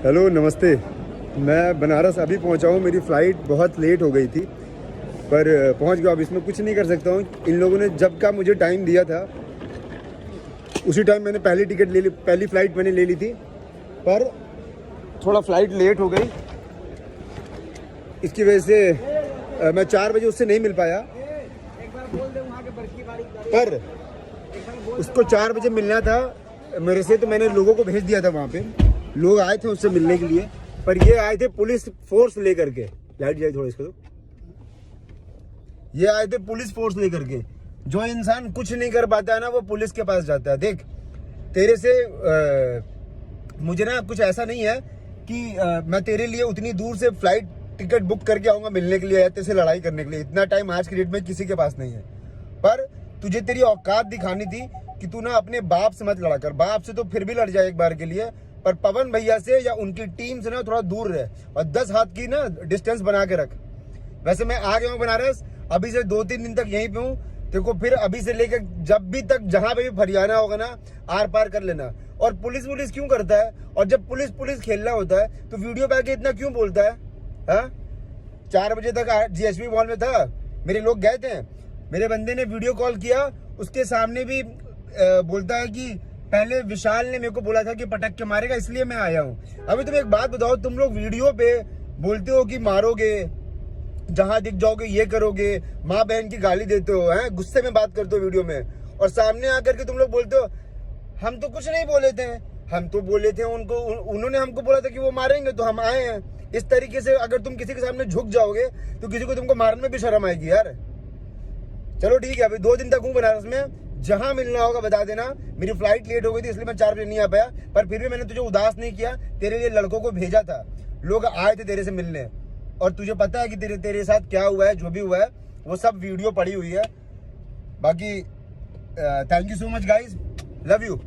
Hello नमस्ते। मैं बनारस अभी पहुंचा हूं। मेरी फ़्लाइट बहुत लेट हो गई थी पर पहुंच गया। अब इसमें कुछ नहीं कर सकता हूं। इन लोगों ने जब का मुझे टाइम दिया था उसी टाइम मैंने पहली टिकट ले ली, पहली फ़्लाइट मैंने ले ली थी, पर थोड़ा फ़्लाइट लेट हो गई। इसकी वजह से मैं 4 बजे उससे नहीं मिल पाया, पर उसको 4 बजे मिलना था मेरे से, तो मैंने लोगों को भेज दिया था। वहाँ पे लोग आए थे उससे मिलने के लिए, पर ये आए थे पुलिस फोर्स लेकर के। लाइट जाए थोड़ा इसको तो। ये आए थे पुलिस फोर्स लेकर के। जो इंसान कुछ नहीं कर पाता है ना, वो पुलिस के पास जाता है। देख तेरे से मुझे ना कुछ ऐसा नहीं है कि मैं तेरे लिए उतनी दूर से फ्लाइट टिकट बुक करके आऊंगा मिलने के लिए या तेरे से लड़ाई करने के लिए। इतना टाइम आज की डेट में किसी के पास नहीं है। पर तुझे तेरी औकात दिखानी थी कि तू ना अपने बाप से मत लड़ा कर। बाप से तो फिर भी लड़ जाए एक बार के लिए, पर पवन भैया से या उनकी टीम से ना थोड़ा दूर रहे और 10 हाथ की ना डिस्टेंस बना के रख। वैसे मैं आ गया हूँ बनारस, अभी से 2-3 दिन तक यहीं पे हूँ। तेरे को फिर अभी से लेकर जब भी तक जहां पे भी फरियाना होगा ना, आर पार कर लेना। और पुलिस क्यों करता है? और जब पुलिस खेलना होता है तो वीडियो पे आके इतना क्यों बोलता है? हाँ, 4 बजे तक GSP मॉल में था, मेरे लोग गए थे, मेरे बंदे ने वीडियो कॉल किया, उसके सामने भी बोलता है कि पहले विशाल ने मेरे को बोला था कि पटक के मारेगा, इसलिए मैं आया हूँ। अभी तुम एक बात बताओ, तुम लोग वीडियो पे बोलते हो कि मारोगे, जहां दिख जाओगे ये करोगे, माँ बहन की गाली देते हो, हैं गुस्से में बात करते हो वीडियो में, और सामने आकर के तुम लोग बोलते हो हम तो कुछ नहीं बोले थे, हम तो बोले थे उनको, उन्होंने हमको बोला था कि वो मारेंगे तो हम आए हैं। इस तरीके से अगर तुम किसी के सामने झुक जाओगे तो किसी को तुमको मारने में भी शर्म आएगी यार। चलो ठीक है, अभी 2 दिन तक हूँ बनारस में, जहां मिलना होगा बता देना। मेरी फ्लाइट लेट हो गई थी इसलिए मैं 4 बजे नहीं आ पाया, पर फिर भी मैंने तुझे उदास नहीं किया। तेरे लिए लड़कों को भेजा था, लोग आए थे तेरे से मिलने, और तुझे पता है कि तेरे साथ क्या हुआ है। जो भी हुआ है वो सब वीडियो पड़ी हुई है। बाकी thank you so much guys, love you.